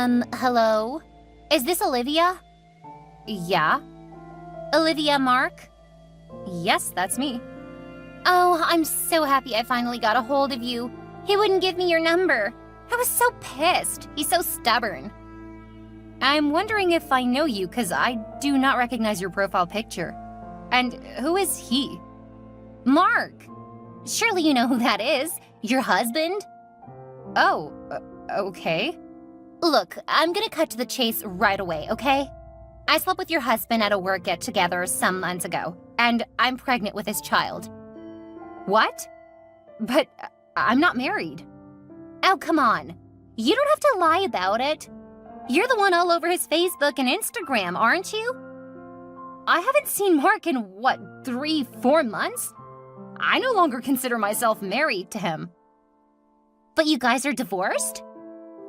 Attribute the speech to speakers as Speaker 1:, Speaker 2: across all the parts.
Speaker 1: Hello? Is this Olivia?
Speaker 2: Yeah?
Speaker 1: Olivia Mark?
Speaker 2: Yes, that's me.
Speaker 1: Oh, I'm so happy I finally got a hold of you. He wouldn't give me your number. I was so pissed. He's so stubborn.
Speaker 2: I'm wondering if I know you, because I do not recognize your profile picture. And who is he?
Speaker 1: Mark. Surely you know who that is. Your husband?
Speaker 2: Oh, okay.
Speaker 1: Look, I'm gonna cut to the chase right away, okay? I slept with your husband at a work get-together some months ago, and I'm pregnant with his child.
Speaker 2: What? But I'm not married.
Speaker 1: Oh, come on. You don't have to lie about it. You're the one all over his Facebook and Instagram, aren't you?
Speaker 2: I haven't seen Mark in, 3-4 months? I no longer consider myself married to him.
Speaker 1: But you guys are divorced?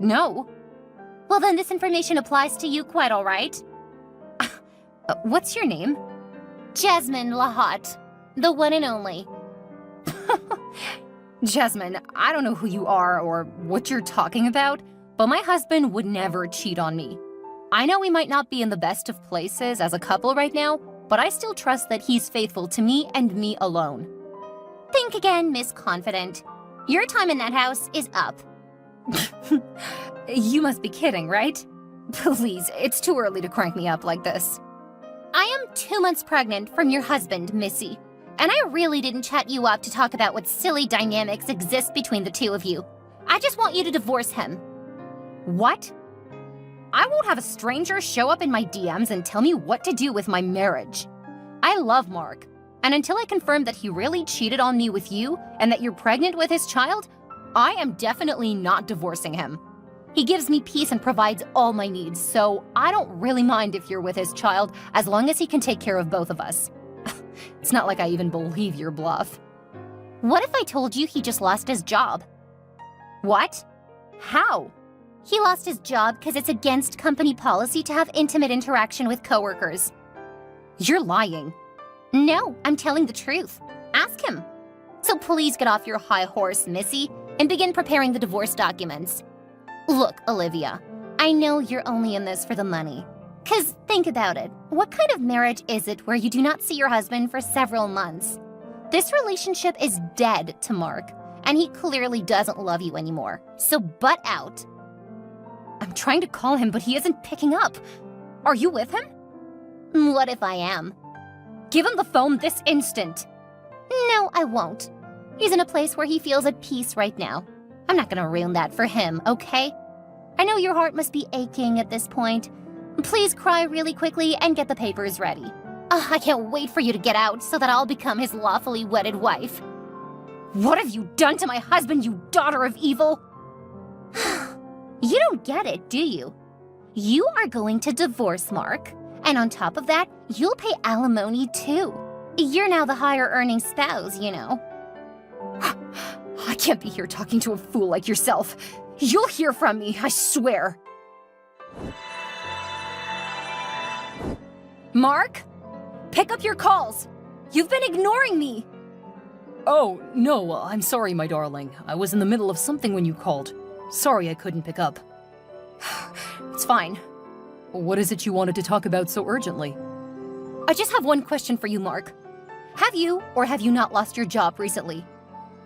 Speaker 2: No.
Speaker 1: Well, then this information applies to you quite all right.
Speaker 2: What's your name?
Speaker 1: Jasmine Lahat, the one and only.
Speaker 2: Jasmine, I don't know who you are or what you're talking about, but my husband would never cheat on me. I know we might not be in the best of places as a couple right now, but I still trust that he's faithful to me and me alone.
Speaker 1: Think again, Miss Confident. Your time in that house is up.
Speaker 2: You must be kidding, right? Please, it's too early to crank me up like this.
Speaker 1: I am 2 months pregnant from your husband, Missy. And I really didn't chat you up to talk about what silly dynamics exist between the two of you. I just want you to divorce him.
Speaker 2: What? I won't have a stranger show up in my DMs and tell me what to do with my marriage. I love Mark, and until I confirm that he really cheated on me with you and that you're pregnant with his child, I am definitely not divorcing him. He gives me peace and provides all my needs, so I don't really mind if you're with his child as long as he can take care of both of us. It's not like I even believe your bluff.
Speaker 1: What if I told you he just lost his job?
Speaker 2: What? How?
Speaker 1: He lost his job because it's against company policy to have intimate interaction with coworkers.
Speaker 2: You're lying.
Speaker 1: No, I'm telling the truth. Ask him. So please get off your high horse, Missy, and begin preparing the divorce documents. Look, Olivia, I know you're only in this for the money. 'Cause think about it, what kind of marriage is it where you do not see your husband for several months? This relationship is dead to Mark, and he clearly doesn't love you anymore, so butt out.
Speaker 2: I'm trying to call him, but he isn't picking up. Are you with him?
Speaker 1: What if I am?
Speaker 2: Give him the phone this instant.
Speaker 1: No, I won't. He's in a place where he feels at peace right now. I'm not gonna ruin that for him, okay? I know your heart must be aching at this point. Please cry really quickly and get the papers ready. I can't wait for you to get out so that I'll become his lawfully wedded wife.
Speaker 2: What have you done to my husband, you daughter of evil?
Speaker 1: You don't get it, do you? You are going to divorce Mark, and on top of that, you'll pay alimony too. You're now the higher earning spouse, you know.
Speaker 2: I can't be here talking to a fool like yourself. You'll hear from me, I swear. Mark? Pick up your calls. You've been ignoring me.
Speaker 3: Oh, no, I'm sorry, my darling. I was in the middle of something when you called. Sorry I couldn't pick up.
Speaker 2: It's fine.
Speaker 3: What is it you wanted to talk about so urgently?
Speaker 2: I just have one question for you, Mark. Have you or have you not lost your job recently?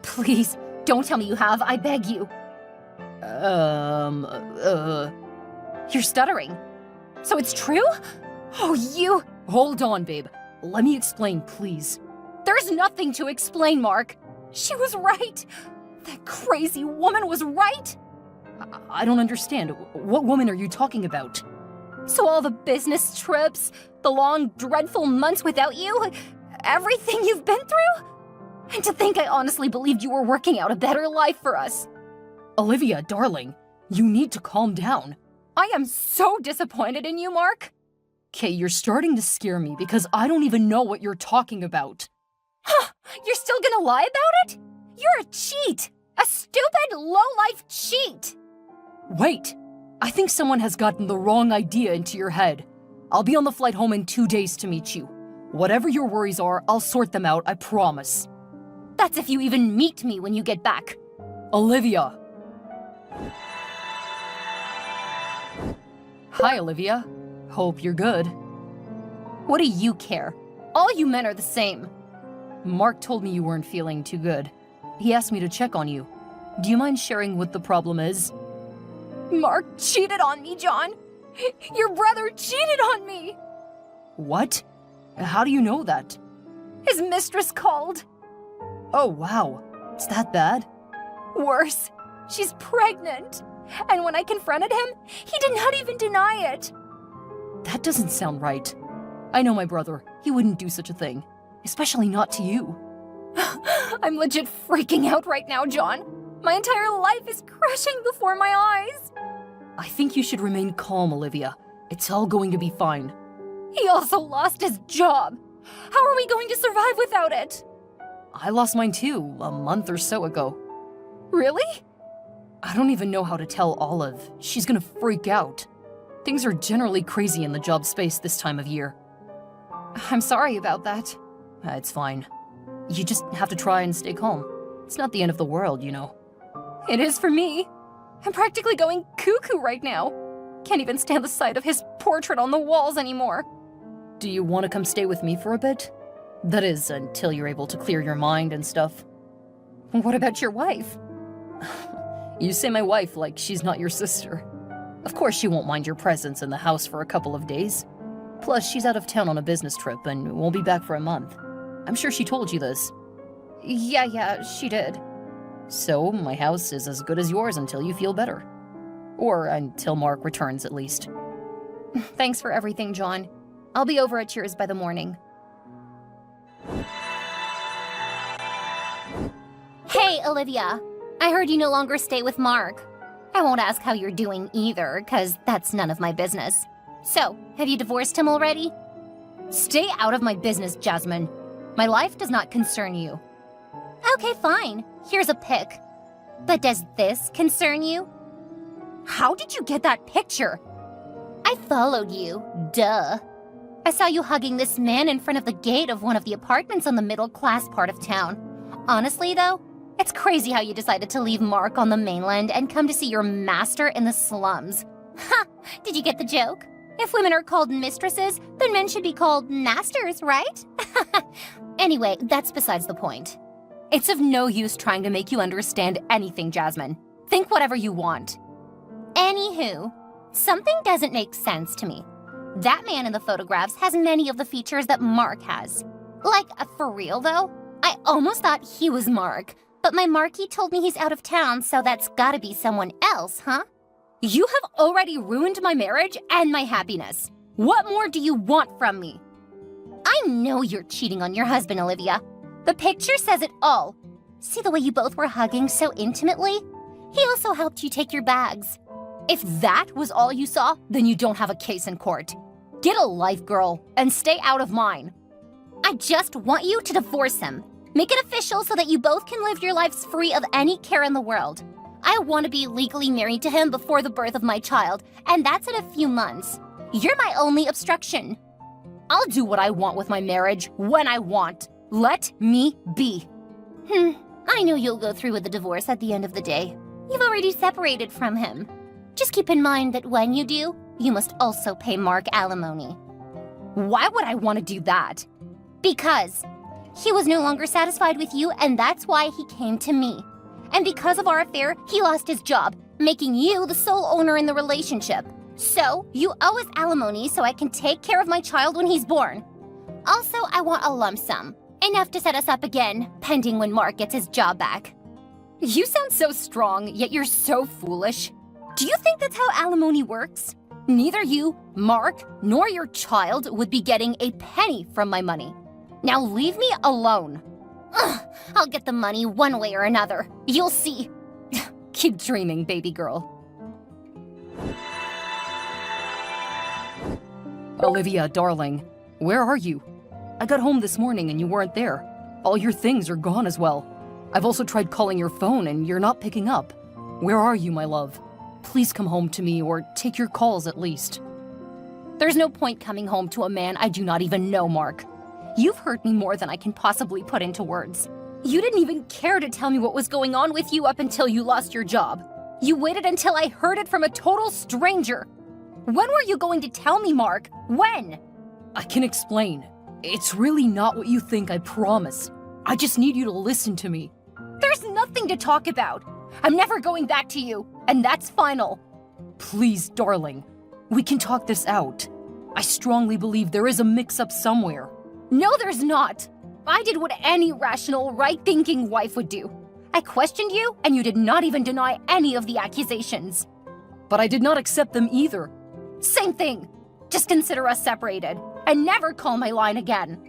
Speaker 2: Please, don't tell me you have, I beg you. You're stuttering. So it's true? Oh, you...
Speaker 3: Hold on, babe. Let me explain, please.
Speaker 2: There's nothing to explain, Mark. She was right. That crazy woman was right.
Speaker 3: I don't understand. What woman are you talking about?
Speaker 2: So all the business trips, the long, dreadful months without you, everything you've been through? And to think I honestly believed you were working out a better life for us.
Speaker 3: Olivia, darling, you need to calm down.
Speaker 2: I am so disappointed in you, Mark.
Speaker 3: Okay, you're starting to scare me because I don't even know what you're talking about.
Speaker 2: Huh, you're still gonna lie about it? You're a cheat! A stupid, low-life cheat!
Speaker 3: Wait, I think someone has gotten the wrong idea into your head. I'll be on the flight home in 2 days to meet you. Whatever your worries are, I'll sort them out, I promise.
Speaker 2: That's if you even meet me when you get back.
Speaker 3: Olivia! Hi, Olivia. Hope you're good.
Speaker 2: What do you care? All you men are the same.
Speaker 3: Mark told me you weren't feeling too good. He asked me to check on you. Do you mind sharing what the problem is?
Speaker 2: Mark cheated on me, John. Your brother cheated on me.
Speaker 3: What? How do you know that?
Speaker 2: His mistress called.
Speaker 3: Oh, wow. It's that bad?
Speaker 2: Worse, she's pregnant. And when I confronted him, he did not even deny it.
Speaker 3: That doesn't sound right. I know my brother. He wouldn't do such a thing. Especially not to you.
Speaker 2: I'm legit freaking out right now, John. My entire life is crashing before my eyes.
Speaker 3: I think you should remain calm, Olivia. It's all going to be fine.
Speaker 2: He also lost his job. How are we going to survive without it?
Speaker 3: I lost mine too, a month or so ago.
Speaker 2: Really?
Speaker 3: I don't even know how to tell Olive. She's gonna freak out. Things are generally crazy in the job space this time of year.
Speaker 2: I'm sorry about that.
Speaker 3: It's fine. You just have to try and stay calm. It's not the end of the world, you know.
Speaker 2: It is for me. I'm practically going cuckoo right now. Can't even stand the sight of his portrait on the walls anymore.
Speaker 3: Do you want to come stay with me for a bit? That is, until you're able to clear your mind and stuff.
Speaker 2: What about your wife?
Speaker 3: You say my wife like she's not your sister. Of course she won't mind your presence in the house for a couple of days. Plus, she's out of town on a business trip and won't be back for a month. I'm sure she told you this.
Speaker 2: Yeah, she did.
Speaker 3: So, my house is as good as yours until you feel better. Or until Mark returns, at least.
Speaker 2: Thanks for everything, John. I'll be over at yours by the morning.
Speaker 1: Hey, Olivia. I heard you no longer stay with Mark. I won't ask how you're doing either, because that's none of my business. So, have you divorced him already?
Speaker 2: Stay out of my business, Jasmine. My life does not concern you.
Speaker 1: Okay, fine. Here's a pic. But does this concern you?
Speaker 2: How did you get that picture?
Speaker 1: I followed you. Duh. I saw you hugging this man in front of the gate of one of the apartments on the middle-class part of town. Honestly, though, it's crazy how you decided to leave Mark on the mainland and come to see your master in the slums. Ha! Did you get the joke? If women are called mistresses, then men should be called masters, right? Anyway, that's besides the point.
Speaker 2: It's of no use trying to make you understand anything, Jasmine. Think whatever you want.
Speaker 1: Anywho, something doesn't make sense to me. That man in the photographs has many of the features that Mark has. Like, for real though? I almost thought he was Mark, but my Marky told me he's out of town, so that's gotta be someone else, huh?
Speaker 2: You have already ruined my marriage and my happiness. What more do you want from me?
Speaker 1: I know you're cheating on your husband, Olivia. The picture says it all. See the way you both were hugging so intimately? He also helped you take your bags.
Speaker 2: If that was all you saw, then you don't have a case in court. Get a life, girl, and stay out of mine.
Speaker 1: I just want you to divorce him. Make it official so that you both can live your lives free of any care in the world. I want to be legally married to him before the birth of my child, and that's in a few months. You're my only obstruction.
Speaker 2: I'll do what I want with my marriage when I want. Let me be.
Speaker 1: I know you'll go through with the divorce at the end of the day. You've already separated from him. Just keep in mind that when you do, you must also pay Mark alimony.
Speaker 2: Why would I want to do that?
Speaker 1: Because he was no longer satisfied with you, and that's why he came to me. And because of our affair, he lost his job, making you the sole owner in the relationship. So, you owe us alimony so I can take care of my child when he's born. Also, I want a lump sum. Enough to set us up again, pending when Mark gets his job back.
Speaker 2: You sound so strong, yet you're so foolish. Do you think that's how alimony works? Neither you, Mark, nor your child would be getting a penny from my money. Now leave me alone.
Speaker 1: Ugh, I'll get the money one way or another. You'll see.
Speaker 2: Keep dreaming, baby girl.
Speaker 3: Olivia, darling, where are you? I got home this morning and you weren't there. All your things are gone as well. I've also tried calling your phone and you're not picking up. Where are you, my love? Please come home to me or take your calls at least.
Speaker 2: There's no point coming home to a man I do not even know, Mark. You've hurt me more than I can possibly put into words. You didn't even care to tell me what was going on with you up until you lost your job. You waited until I heard it from a total stranger. When were you going to tell me, Mark? When?
Speaker 3: I can explain. It's really not what you think, I promise. I just need you to listen to me.
Speaker 2: There's nothing to talk about. I'm never going back to you, and that's final.
Speaker 3: Please, darling. We can talk this out. I strongly believe there is a mix-up somewhere.
Speaker 2: No, there's not. I did what any rational, right-thinking wife would do. I questioned you, and you did not even deny any of the accusations.
Speaker 3: But I did not accept them either.
Speaker 2: Same thing. Just consider us separated, and never call my line again.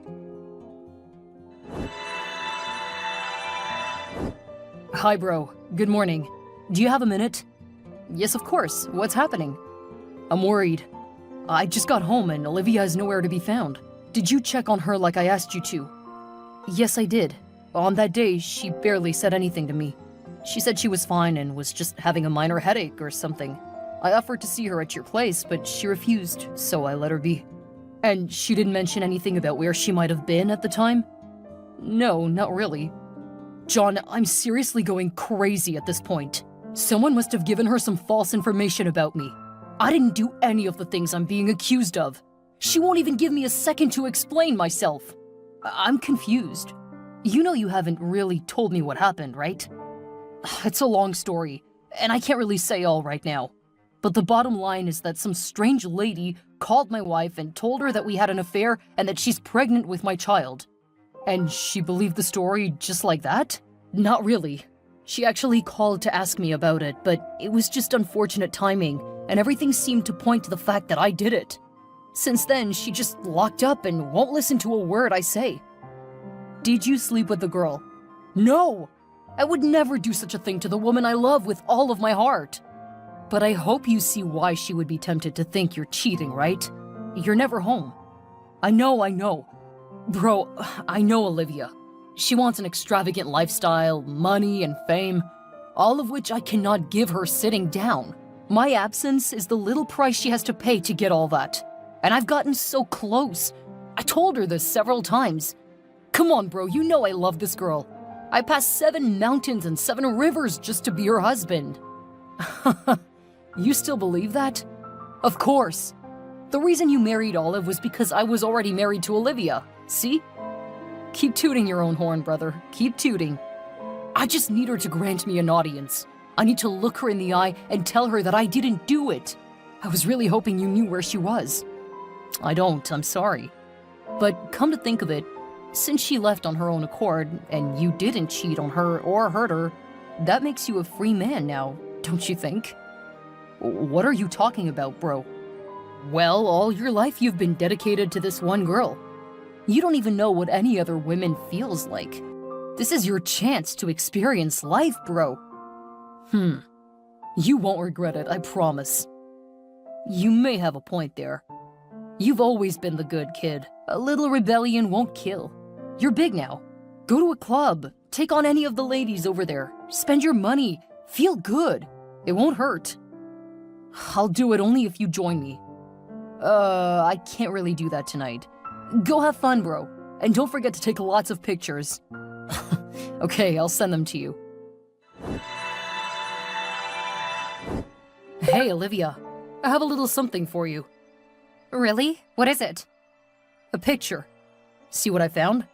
Speaker 3: Hi, bro. Good morning. Do you have a minute? Yes, of course. What's happening? I'm worried. I just got home and Olivia is nowhere to be found. Did you check on her like I asked you to? Yes, I did. On that day, she barely said anything to me. She said she was fine and was just having a minor headache or something. I offered to see her at your place, but she refused, so I let her be. And she didn't mention anything about where she might have been at the time? No, not really. John, I'm seriously going crazy at this point. Someone must have given her some false information about me. I didn't do any of the things I'm being accused of. She won't even give me a second to explain myself. I'm confused. You know you haven't really told me what happened, right? It's a long story, and I can't really say all right now. But the bottom line is that some strange lady called my wife and told her that we had an affair and that she's pregnant with my child. And she believed the story just like that? Not really. She actually called to ask me about it, but it was just unfortunate timing, and everything seemed to point to the fact that I did it. Since then, she just locked up and won't listen to a word I say. Did you sleep with the girl? No! I would never do such a thing to the woman I love with all of my heart. But I hope you see why she would be tempted to think you're cheating, right? You're never home. I know. Bro, I know Olivia. She wants an extravagant lifestyle, money, and fame, all of which I cannot give her sitting down. My absence is the little price she has to pay to get all that. And I've gotten so close. I told her this several times. Come on, bro, you know I love this girl. I passed 7 mountains and 7 rivers just to be her husband. You still believe that? Of course. The reason you married Olive was because I was already married to Olivia. See? Keep tooting your own horn, brother. Keep tooting. I just need her to grant me an audience. I need to look her in the eye and tell her that I didn't do it. I was really hoping you knew where she was. I don't, I'm sorry. But come to think of it, since she left on her own accord, and you didn't cheat on her or hurt her, that makes you a free man now, don't you think? What are you talking about, bro? Well, all your life you've been dedicated to this one girl. You don't even know what any other woman feels like. This is your chance to experience life, bro. You won't regret it, I promise. You may have a point there. You've always been the good kid. A little rebellion won't kill. You're big now. Go to a club. Take on any of the ladies over there. Spend your money. Feel good. It won't hurt. I'll do it only if you join me. I can't really do that tonight. Go have fun, bro. And don't forget to take lots of pictures. Okay, I'll send them to you. Hey, Olivia. I have a little something for you.
Speaker 2: Really? What is it?
Speaker 3: A picture. See what I found?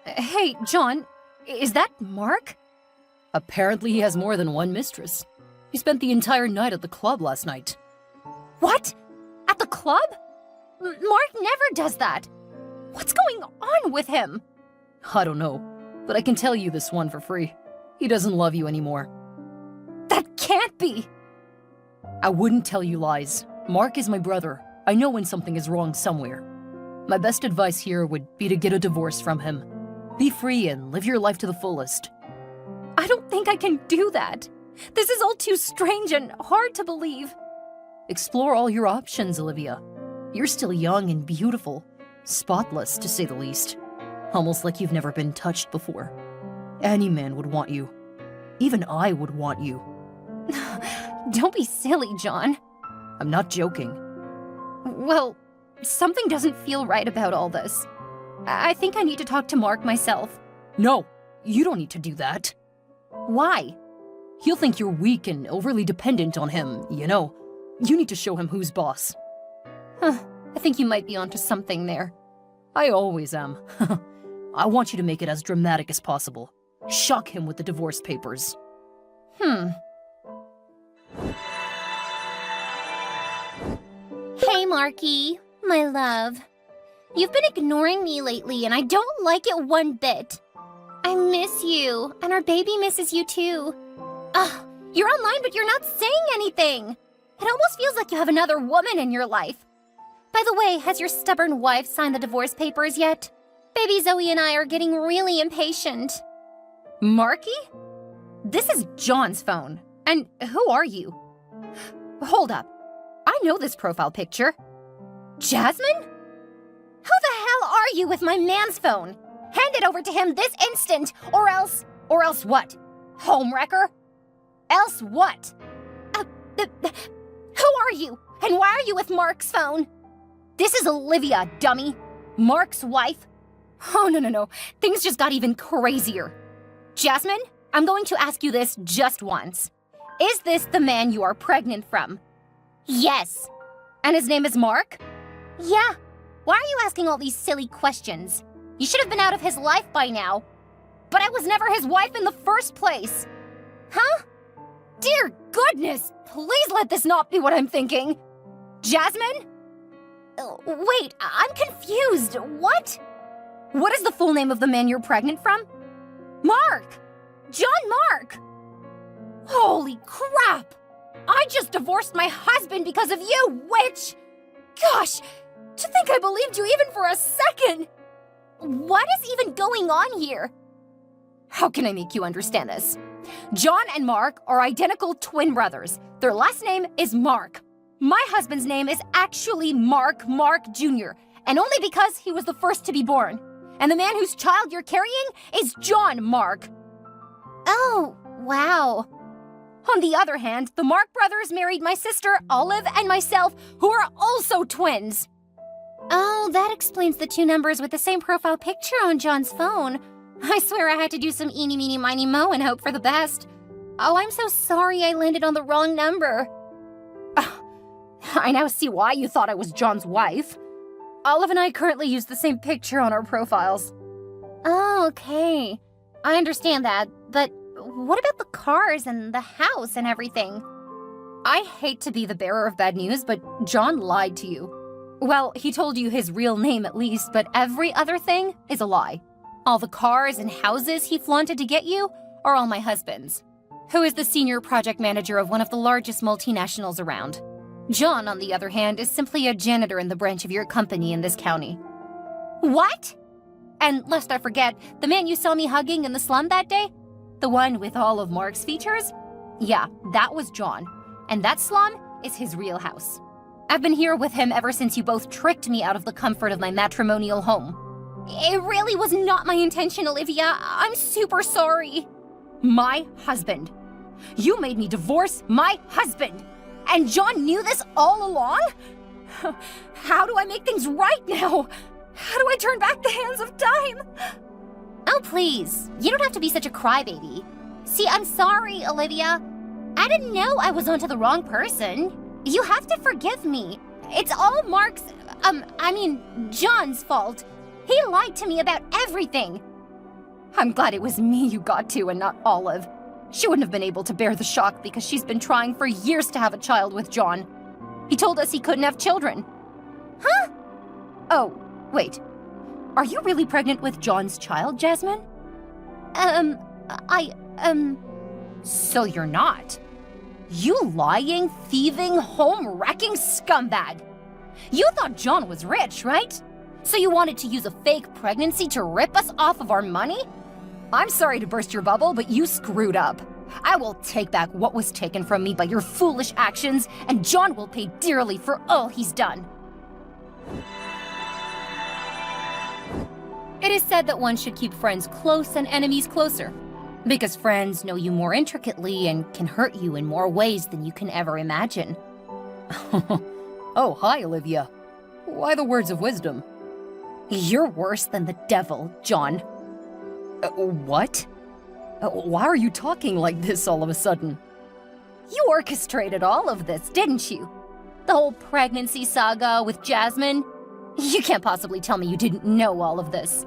Speaker 2: Hey, John, is that Mark?
Speaker 3: Apparently he has more than one mistress. He spent the entire night at the club last night.
Speaker 2: What? At the club? Mark never does that. What's going on with him?
Speaker 3: I don't know, but I can tell you this one for free. He doesn't love you anymore.
Speaker 2: That can't be.
Speaker 3: I wouldn't tell you lies. Mark is my brother. I know when something is wrong somewhere. My best advice here would be to get a divorce from him. Be free and live your life to the fullest.
Speaker 2: I don't think I can do that. This is all too strange and hard to believe.
Speaker 3: Explore all your options, Olivia. You're still young and beautiful. Spotless, to say the least. Almost like you've never been touched before. Any man would want you. Even I would want you.
Speaker 2: Don't be silly, John.
Speaker 3: I'm not joking.
Speaker 2: Well, something doesn't feel right about all this. I think I need to talk to Mark myself.
Speaker 3: No, you don't need to do that.
Speaker 2: Why?
Speaker 3: He'll think you're weak and overly dependent on him, you know. You need to show him who's boss.
Speaker 2: I think you might be onto something there.
Speaker 3: I always am. I want you to make it as dramatic as possible. Shock him with the divorce papers.
Speaker 1: Hey, Marky, my love. You've been ignoring me lately, and I don't like it one bit. I miss you, and our baby misses you too. Ugh, you're online, but you're not saying anything. It almost feels like you have another woman in your life. By the way, has your stubborn wife signed the divorce papers yet? Baby Zoe and I are getting really impatient.
Speaker 2: Marky? This is John's phone. And who are you? Hold up. I know this profile picture. Jasmine?
Speaker 1: Who the hell are you with my man's phone? Hand it over to him this instant, or else...
Speaker 2: Or else what? Homewrecker? Else what?
Speaker 1: Who are you? And why are you with Mark's phone?
Speaker 2: This is Olivia, dummy. Mark's wife. Oh, no. Things just got even crazier. Jasmine, I'm going to ask you this just once. Is this the man you are pregnant from?
Speaker 1: Yes.
Speaker 2: And his name is Mark?
Speaker 1: Yeah. Why are you asking all these silly questions? You should have been out of his life by now.
Speaker 2: But I was never his wife in the first place.
Speaker 1: Huh?
Speaker 2: Dear goodness, please let this not be what I'm thinking. Jasmine?
Speaker 1: Wait, I'm confused. What?
Speaker 2: What is the full name of the man you're pregnant from? Mark! John Mark! Holy crap! I just divorced my husband because of you, witch! Gosh, to think I believed you even for a second!
Speaker 1: What is even going on here?
Speaker 2: How can I make you understand this? John and Mark are identical twin brothers. Their last name is Mark. My husband's name is actually Mark Jr., and only because he was the first to be born. And the man whose child you're carrying is John Mark.
Speaker 1: Oh, wow.
Speaker 2: On the other hand, the Mark brothers married my sister, Olive, and myself, who are also twins.
Speaker 1: Oh, that explains the two numbers with the same profile picture on John's phone. I swear I had to do some eeny, meeny, miny, moe and hope for the best. Oh, I'm so sorry I landed on the wrong number.
Speaker 2: I now see why you thought I was John's wife. Olive and I currently use the same picture on our profiles.
Speaker 1: Oh, okay. I understand that, but what about the cars and the house and everything?
Speaker 2: I hate to be the bearer of bad news, but John lied to you. Well, he told you his real name at least, but every other thing is a lie. All the cars and houses he flaunted to get you are all my husband's, who is the senior project manager of one of the largest multinationals around. John, on the other hand, is simply a janitor in the branch of your company in this county.
Speaker 1: What?
Speaker 2: And lest I forget, the man you saw me hugging in the slum that day? The one with all of Mark's features? Yeah, that was John. And that slum is his real house. I've been here with him ever since you both tricked me out of the comfort of my matrimonial home.
Speaker 1: It really was not my intention, Olivia. I'm super sorry.
Speaker 2: My husband. You made me divorce my husband. And John knew this all along? How do I make things right now? How do I turn back the hands of time?
Speaker 1: Oh, please. You don't have to be such a crybaby. See, I'm sorry, Olivia. I didn't know I was onto the wrong person. You have to forgive me. It's all Mark's, John's fault. He lied to me about everything.
Speaker 2: I'm glad it was me you got to and not Olive. She wouldn't have been able to bear the shock because she's been trying for years to have a child with John. He told us he couldn't have children.
Speaker 1: Huh?
Speaker 2: Oh, wait. Are you really pregnant with John's child, Jasmine? So you're not. You lying, thieving, home-wrecking scumbag. You thought John was rich, right? So you wanted to use a fake pregnancy to rip us off of our money? I'm sorry to burst your bubble, but you screwed up. I will take back what was taken from me by your foolish actions, and John will pay dearly for all he's done. It is said that one should keep friends close and enemies closer, because friends know you more intricately and can hurt you in more ways than you can ever imagine.
Speaker 3: Oh, hi, Olivia. Why the words of wisdom?
Speaker 2: You're worse than the devil, John.
Speaker 3: What? Why are you talking like this all of a sudden?
Speaker 2: You orchestrated all of this, didn't you? The whole pregnancy saga with Jasmine? You can't possibly tell me you didn't know all of this.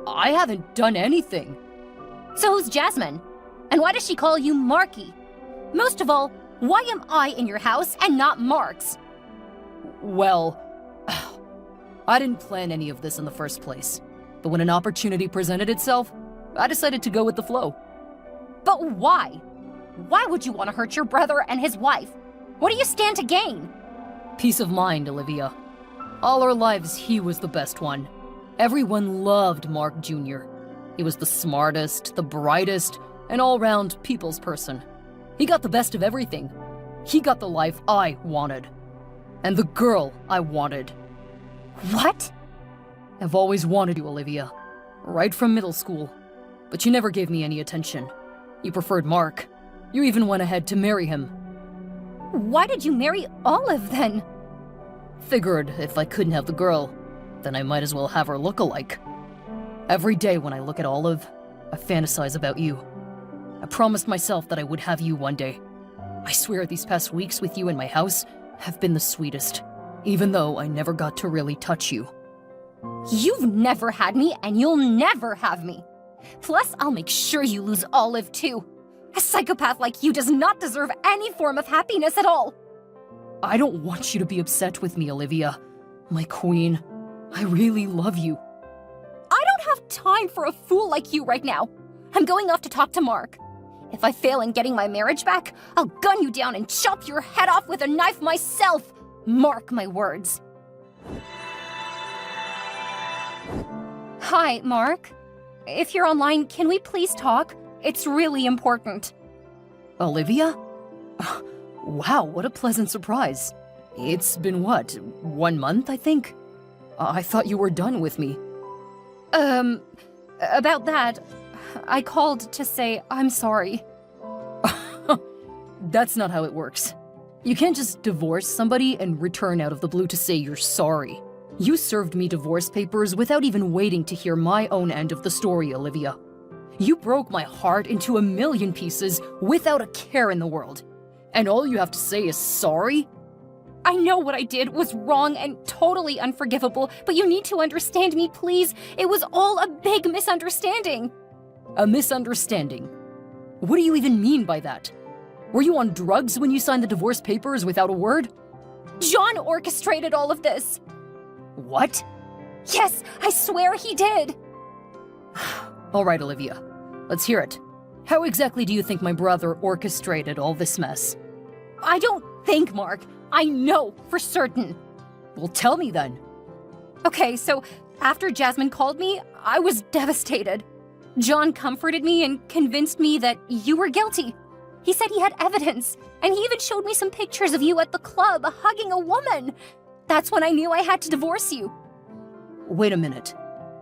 Speaker 3: I haven't done anything.
Speaker 2: So who's Jasmine? And why does she call you Marky? Most of all, why am I in your house and not Mark's?
Speaker 3: Well, I didn't plan any of this in the first place. But when an opportunity presented itself, I decided to go with the flow.
Speaker 2: But why? Why would you want to hurt your brother and his wife? What do you stand to gain?
Speaker 3: Peace of mind, Olivia. All our lives, he was the best one. Everyone loved Mark Jr. He was the smartest, the brightest, and all-round people's person. He got the best of everything. He got the life I wanted. And the girl I wanted.
Speaker 2: What?
Speaker 3: I've always wanted you, Olivia. Right from middle school. But you never gave me any attention. You preferred Mark. You even went ahead to marry him.
Speaker 2: Why did you marry Olive then?
Speaker 3: Figured if I couldn't have the girl, then I might as well have her look alike. Every day when I look at Olive, I fantasize about you. I promised myself that I would have you one day. I swear these past weeks with you in my house have been the sweetest, even though I never got to really touch you.
Speaker 2: You've never had me, and you'll never have me. Plus, I'll make sure you lose Olive too. A psychopath like you does not deserve any form of happiness at all.
Speaker 3: I don't want you to be upset with me, Olivia. My queen, I really love you.
Speaker 2: I don't have time for a fool like you right now. I'm going off to talk to Mark. If I fail in getting my marriage back, I'll gun you down and chop your head off with a knife myself. Mark my words. Hi, Mark. If you're online, can we please talk? It's really important.
Speaker 3: Olivia? Wow, what a pleasant surprise. It's been what, 1 month, I think? I thought you were done with me.
Speaker 2: About that, I called to say I'm sorry.
Speaker 3: That's not how it works. You can't just divorce somebody and return out of the blue to say you're sorry. You served me divorce papers without even waiting to hear my own end of the story, Olivia. You broke my heart into 1,000,000 pieces without a care in the world. And all you have to say is sorry?
Speaker 2: I know what I did was wrong and totally unforgivable, but you need to understand me, please. It was all a big misunderstanding.
Speaker 3: A misunderstanding? What do you even mean by that? Were you on drugs when you signed the divorce papers without a word?
Speaker 2: John orchestrated all of this.
Speaker 3: What?
Speaker 2: Yes, I swear he did.
Speaker 3: All right, Olivia. Let's hear it. How exactly do you think my brother orchestrated all this mess?
Speaker 2: I don't think, Mark. I know for certain.
Speaker 3: Well, tell me then.
Speaker 2: Okay, so after Jasmine called me, I was devastated. John comforted me and convinced me that you were guilty. He said he had evidence, and he even showed me some pictures of you at the club hugging a woman. That's when I knew I had to divorce you.
Speaker 3: Wait a minute.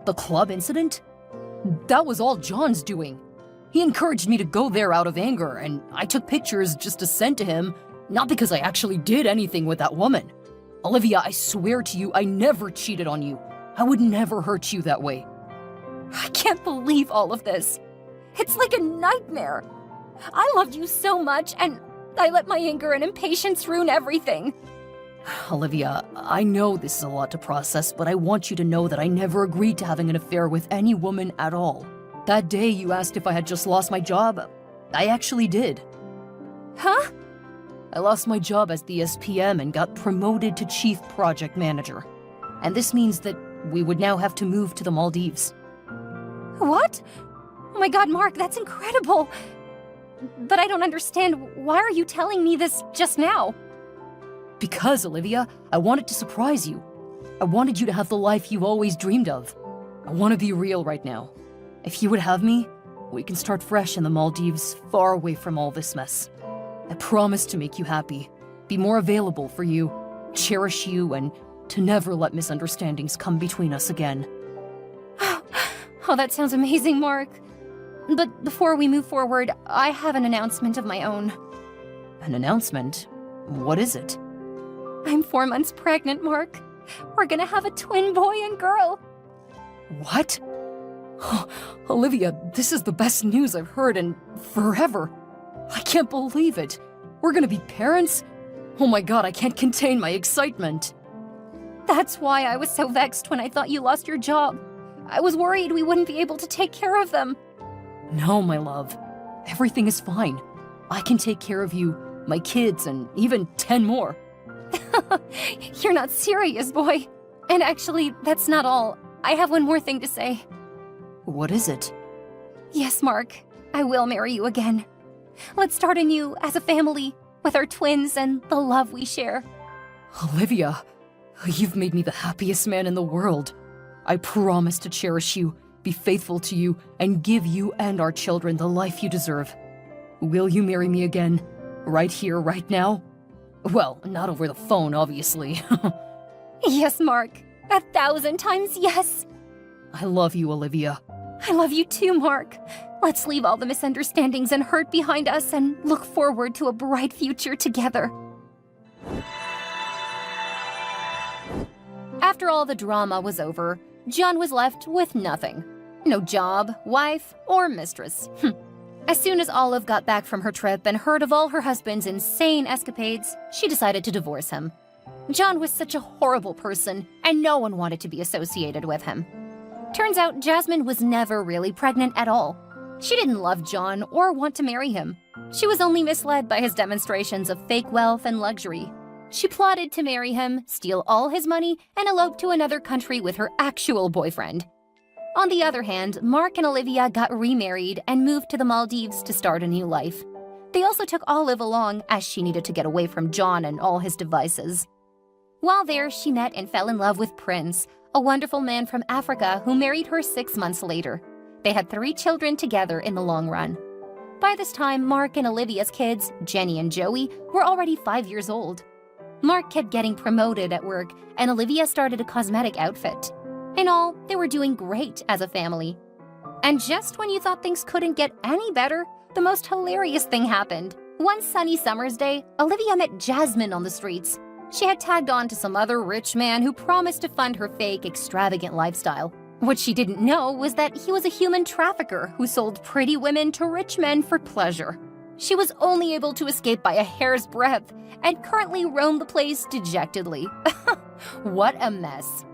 Speaker 3: The club incident? That was all John's doing. He encouraged me to go there out of anger, and I took pictures just to send to him, not because I actually did anything with that woman. Olivia, I swear to you, I never cheated on you. I would never hurt you that way.
Speaker 2: I can't believe all of this. It's like a nightmare. I loved you so much, and I let my anger and impatience ruin everything.
Speaker 3: Olivia, I know this is a lot to process, but I want you to know that I never agreed to having an affair with any woman at all. That day you asked if I had just lost my job, I actually did.
Speaker 2: Huh?
Speaker 3: I lost my job as the SPM and got promoted to Chief Project Manager. And this means that we would now have to move to the Maldives.
Speaker 2: What? Oh my god, Mark, that's incredible. But I don't understand. Why are you telling me this just now?
Speaker 3: Because, Olivia, I wanted to surprise you. I wanted you to have the life you've always dreamed of. I want to be real right now. If you would have me, we can start fresh in the Maldives, far away from all this mess. I promise to make you happy, be more available for you, cherish you, and to never let misunderstandings come between us again.
Speaker 2: Oh, that sounds amazing, Mark. But before we move forward, I have an announcement of my own.
Speaker 3: An announcement? What is it?
Speaker 2: I'm 4 months pregnant, Mark. We're gonna have a twin boy and girl.
Speaker 3: What? Olivia, this is the best news I've heard in forever. I can't believe it. We're gonna be parents? Oh my god, I can't contain my excitement.
Speaker 2: That's why I was so vexed when I thought you lost your job. I was worried we wouldn't be able to take care of them.
Speaker 3: No, my love. Everything is fine. I can take care of you, my kids, and even 10 more.
Speaker 2: You're not serious, boy. And actually, that's not all. I have one more thing to say.
Speaker 3: What is it?
Speaker 2: Yes, Mark, I will marry you again. Let's start anew as a family, with our twins and the love we share.
Speaker 3: Olivia, you've made me the happiest man in the world. I promise to cherish you, be faithful to you, and give you and our children the life you deserve. Will you marry me again? Right here, right now? Well, not over the phone, obviously.
Speaker 2: Yes, Mark. 1,000 times yes.
Speaker 3: I love you, Olivia.
Speaker 2: I love you too, Mark. Let's leave all the misunderstandings and hurt behind us and look forward to a bright future together.
Speaker 1: After all the drama was over, John was left with nothing. No job, wife, or mistress. As soon as Olive got back from her trip and heard of all her husband's insane escapades, she decided to divorce him. John was such a horrible person, and no one wanted to be associated with him. Turns out Jasmine was never really pregnant at all. She didn't love John or want to marry him. She was only misled by his demonstrations of fake wealth and luxury. She plotted to marry him, steal all his money, and elope to another country with her actual boyfriend. On the other hand, Mark and Olivia got remarried and moved to the Maldives to start a new life. They also took Olive along as she needed to get away from John and all his devices. While there, she met and fell in love with Prince, a wonderful man from Africa who married her 6 months later. They had 3 children together in the long run. By this time, Mark and Olivia's kids, Jenny and Joey, were already 5 years old. Mark kept getting promoted at work, and Olivia started a cosmetic outfit. In all, they were doing great as a family. And just when you thought things couldn't get any better, the most hilarious thing happened. One sunny summer's day, Olivia met Jasmine on the streets. She had tagged on to some other rich man who promised to fund her fake, extravagant lifestyle. What she didn't know was that he was a human trafficker who sold pretty women to rich men for pleasure. She was only able to escape by a hair's breadth and currently roamed the place dejectedly. What a mess.